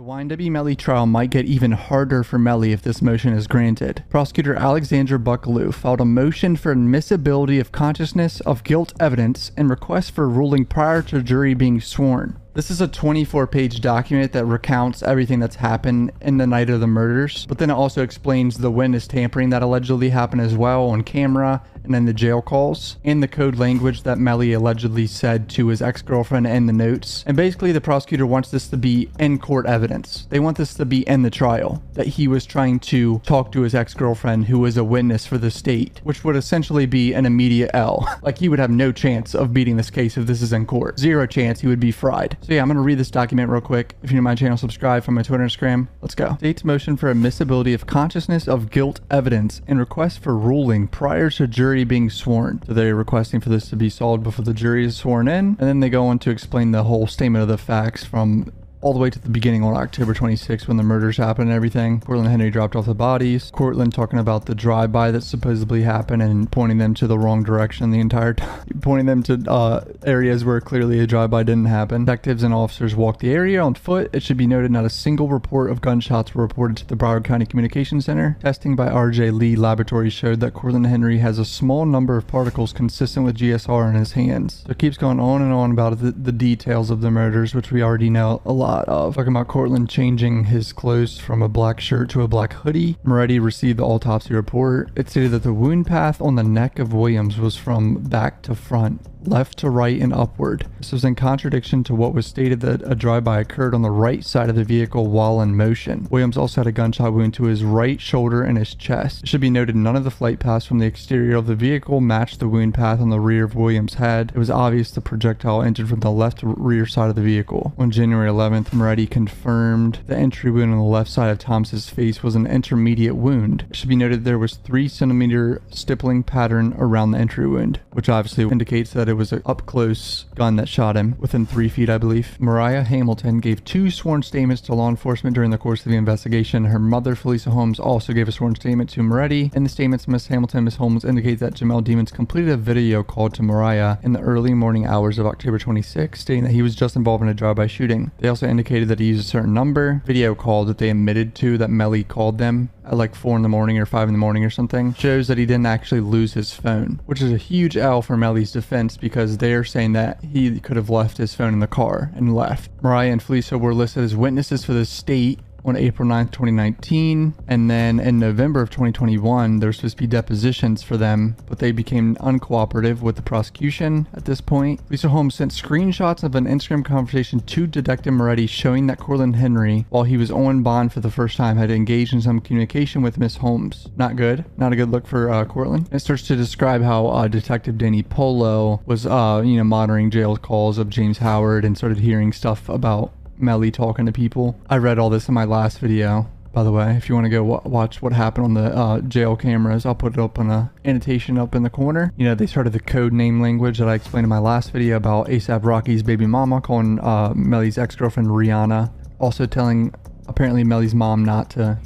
The YNW Melly trial might get even harder for Melly if this motion is granted. Prosecutor Alexandra Buckaloo filed a motion for admissibility of consciousness of guilt evidence and request for a ruling prior to jury being sworn. This is a 24-page document that recounts everything that's happened in the night of the murders, but then it also explains the witness tampering that allegedly happened as well on camera, and then the jail calls, and the code language that Melly allegedly said to his ex-girlfriend in the notes. And basically the prosecutor wants this to be in court evidence. They want this to be in the trial, that he was trying to talk to his ex-girlfriend who was a witness for the state, which would essentially be an immediate L. Like, he would have no chance of beating this case if this is in court. Zero chance. He would be fried. So yeah, I'm going to read this document real quick. If you're new to my channel, subscribe from my Twitter and Instagram. Let's go. State's motion for admissibility of consciousness of guilt evidence and request for ruling prior to jury being sworn. So they're requesting for this to be solved before the jury is sworn in. And then they go on to explain the whole statement of the facts from all the way to the beginning on October 26th when the murders happened and everything. Cortland Henry dropped off the bodies. Cortland talking about the drive-by that supposedly happened and pointing them to the wrong direction the entire time. Pointing them to areas where clearly a drive-by didn't happen. Detectives and officers walked the area on foot. It should be noted not a single report of gunshots were reported to the Broward County Communications Center. Testing by RJ Lee Laboratories showed that Cortland Henry has a small number of particles consistent with GSR in his hands. So it keeps going on and on about the details of the murders, which we already know a lot of. Talking about Cortland changing his clothes from a black shirt to a black hoodie. Moretti received the autopsy report. It stated that the wound path on the neck of Williams was from back to front, left to right, and upward. This was in contradiction to what was stated that a drive-by occurred on the right side of the vehicle while in motion. Williams also had a gunshot wound to his right shoulder and his chest. It should be noted none of the flight paths from the exterior of the vehicle matched the wound path on the rear of Williams' head. It was obvious the projectile entered from the left rear side of the vehicle. On January 11th, Moretti confirmed the entry wound on the left side of Thomas's face was an intermediate wound. It should be noted there was 3-centimeter stippling pattern around the entry wound, which obviously indicates that it was an up-close gun that shot him, within 3 feet, I believe. Mariah Hamilton gave 2 sworn statements to law enforcement during the course of the investigation. Her mother, Felisa Holmes, also gave a sworn statement to Moretti. In the statements, Miss Hamilton and Miss Holmes indicate that Jamel Demons completed a video call to Mariah in the early morning hours of October 26, stating that he was just involved in a drive-by shooting. They also indicated that he used a certain number. Video call that they admitted to that Melly called them at like 4 in the morning or 5 in the morning or something shows that he didn't actually lose his phone, which is a huge L for Melly's defense because they're saying that he could have left his phone in the car and left. Mariah and Felisa were listed as witnesses for the state on April 9th, 2019, and then in November of 2021 there was supposed to be depositions for them, but they became uncooperative with the prosecution at this point. Felisa Holmes sent screenshots of an Instagram conversation to Detective Moretti showing that Cortland Henry, while he was on bond for the first time, had engaged in some communication with Miss Holmes. Not good. Not a good look for Cortland. It starts to describe how Detective Danny Polo was monitoring jail calls of James Howard and started hearing stuff about Melly talking to people. I read all this in my last video, by the way. If you want to go watch what happened on the jail cameras, I'll put it up on a annotation up in the corner. You know, they started the code name language that I explained in my last video about A$AP Rocky's baby mama calling Melly's ex-girlfriend Rihanna. Also telling apparently Melly's mom not to,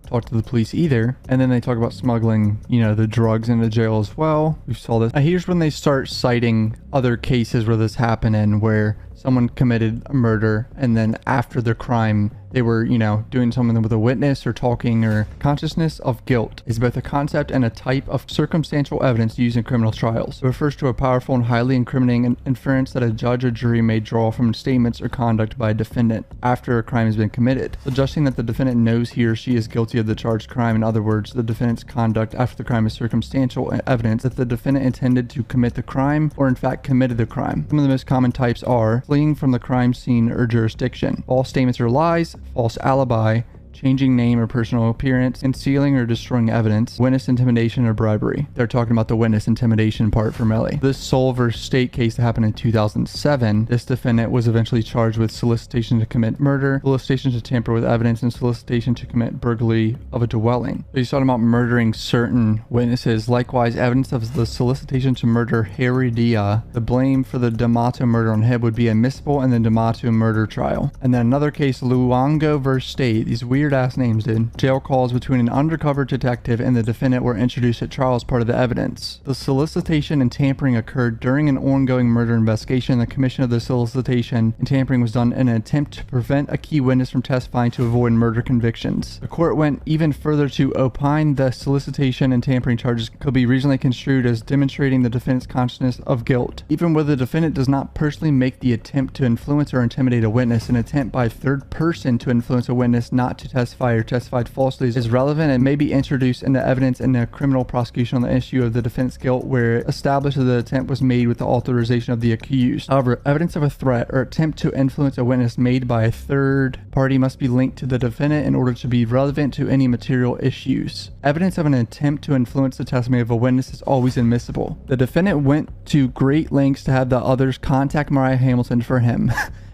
talk to the police either. And then they talk about smuggling, the drugs into jail as well. We saw this. Here's when they start citing other cases where this happened and where someone committed a murder and then after the crime they were, doing something with a witness or talking. Or consciousness of guilt is both a concept and a type of circumstantial evidence used in criminal trials. It refers to a powerful and highly incriminating inference that a judge or jury may draw from statements or conduct by a defendant after a crime has been committed, suggesting that the defendant knows he or she is guilty of the charged crime. In other words, the defendant's conduct after the crime is circumstantial evidence that the defendant intended to commit the crime or in fact committed the crime. Some of the most common types are fleeing from the crime scene or jurisdiction, false statements or lies, false alibi, changing name or personal appearance, concealing or destroying evidence, witness intimidation or bribery. They're talking about the witness intimidation part for Melly. This Soul vs. State case that happened in 2007, this defendant was eventually charged with solicitation to commit murder, solicitation to tamper with evidence, and solicitation to commit burglary of a dwelling. So he's talking about murdering certain witnesses. Likewise, evidence of the solicitation to murder Harry Dia, the blame for the D'Amato murder on him would be admissible in the D'Amato murder trial. And then another case, Luongo vs. State. These weird weird ass names, dude. Jail calls between an undercover detective and the defendant were introduced at trial as part of the evidence. The solicitation and tampering occurred during an ongoing murder investigation. The commission of the solicitation and tampering was done in an attempt to prevent a key witness from testifying to avoid murder convictions. The court went even further to opine the solicitation and tampering charges could be reasonably construed as demonstrating the defendant's consciousness of guilt. Even where the defendant does not personally make the attempt to influence or intimidate a witness, an attempt by a third person to influence a witness not to testify or testified falsely is relevant and may be introduced into evidence in a criminal prosecution on the issue of the defendant's guilt where it establishes the attempt was made with the authorization of the accused. However, evidence of a threat or attempt to influence a witness made by a third party must be linked to the defendant in order to be relevant to any material issues. Evidence of an attempt to influence the testimony of a witness is always admissible. The defendant went to great lengths to have the others contact Mariah Hamilton for him.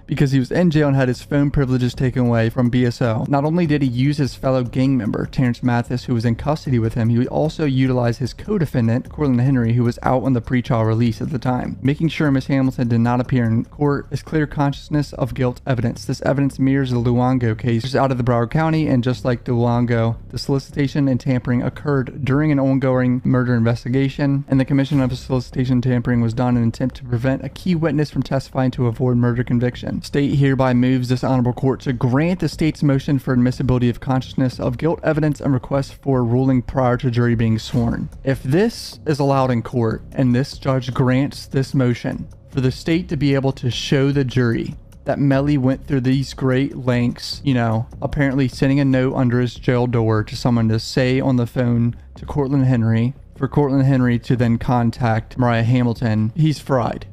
Because he was in jail and had his phone privileges taken away from BSO. Not only did he use his fellow gang member, Terrence Mathis, who was in custody with him, he also utilized his co-defendant, Cortland Henry, who was out on the pretrial release at the time. Making sure Miss Hamilton did not appear in court is clear consciousness of guilt evidence. This evidence mirrors the Luongo case, which is out of the Broward County, and just like the Luongo, the solicitation and tampering occurred during an ongoing murder investigation, and the commission of solicitation and tampering was done in an attempt to prevent a key witness from testifying to avoid murder conviction. State hereby moves this honorable court to grant the state's motion for admissibility of consciousness of guilt evidence and request for a ruling prior to jury being sworn. If this is allowed in court and this judge grants this motion for the state to be able to show the jury that Melly went through these great lengths, you know, apparently sending a note under his jail door to someone to say on the phone to Cortland Henry, for Cortland Henry to then contact Mariah Hamilton, he's fried.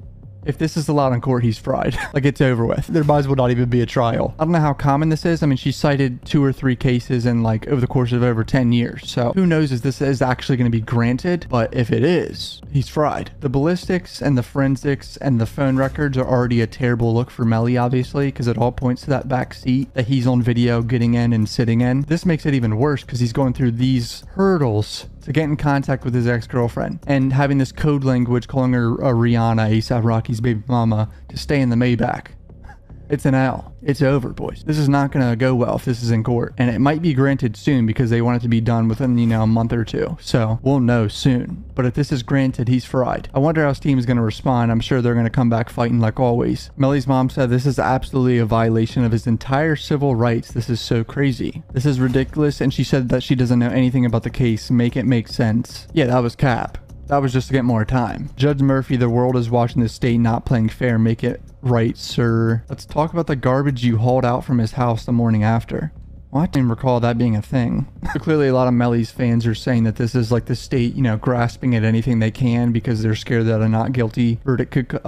If this is allowed in court, he's fried. Like, it's over with. There might as well not even be a trial. I don't know how common this is. I mean, she cited 2 or 3 cases in like over the course of over 10 years. So who knows if this is actually going to be granted, but if it is, he's fried. The ballistics and the forensics and the phone records are already a terrible look for Melly, obviously, because it all points to that back seat that he's on video getting in and sitting in. This makes it even worse because he's going through these hurdles to get in contact with his ex-girlfriend and having this code language calling her Rihanna, A$AP Rocky's baby mama, to stay in the Maybach. It's an L. It's over, boys. This is not going to go well if this is in court. And it might be granted soon because they want it to be done within, you know, a month or 2. So we'll know soon. But if this is granted, he's fried. I wonder how his team is going to respond. I'm sure they're going to come back fighting like always. Melly's mom said this is absolutely a violation of his entire civil rights. This is so crazy. This is ridiculous. And she said that she doesn't know anything about the case. Make it make sense. Yeah, that was cap. That was just to get more time. Judge Murphy, the world is watching the state not playing fair. Make it right, sir. Let's talk about the garbage you hauled out from his house the morning after. Well, I didn't recall that being a thing. So clearly a lot of Melly's fans are saying that this is like the state, you know, grasping at anything they can because they're scared that a not guilty verdict could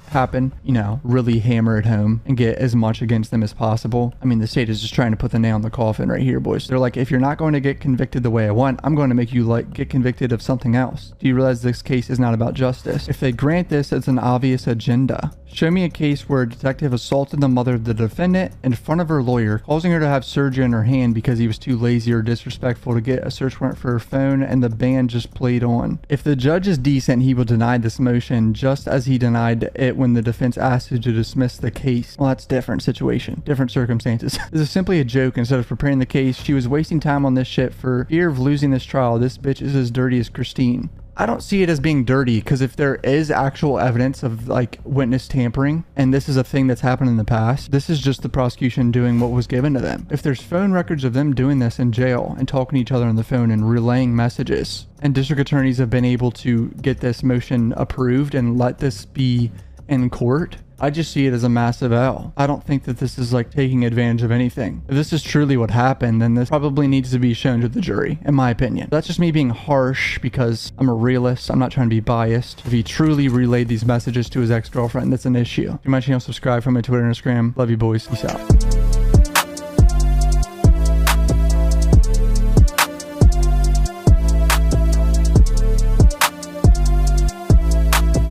happen. You know, really hammer it home and get as much against them as possible. I mean, the state is just trying to put the nail in the coffin right here, boys. They're like, if you're not going to get convicted the way I want, I'm going to make you like get convicted of something else. Do you realize this case is not about justice? If they grant this, it's an obvious agenda. Show me a case where a detective assaulted the mother of the defendant in front of her lawyer, causing her to have surgery on her hand because he was too lazy or disrespectful to get a search warrant for her phone, and the band just played on. If the judge is decent, he will deny this motion just as he denied it when the defense asked you to dismiss the case. Well, that's different situation, different circumstances. This is simply a joke. Instead of preparing the case, she was wasting time on this shit for fear of losing this trial. This bitch is as dirty as Christine. I don't see it as being dirty because if there is actual evidence of like witness tampering and this is a thing that's happened in the past, this is just the prosecution doing what was given to them. If there's phone records of them doing this in jail and talking to each other on the phone and relaying messages, and district attorneys have been able to get this motion approved and let this be in court, I just see it as a massive L. I don't think that this is like taking advantage of anything. If this is truly what happened, then this probably needs to be shown to the jury, in my opinion. That's just me being harsh because I'm a realist. I'm not trying to be biased. If he truly relayed these messages to his ex-girlfriend, that's an issue. To my channel, subscribe from my Twitter and Instagram. Love you, boys. Peace out.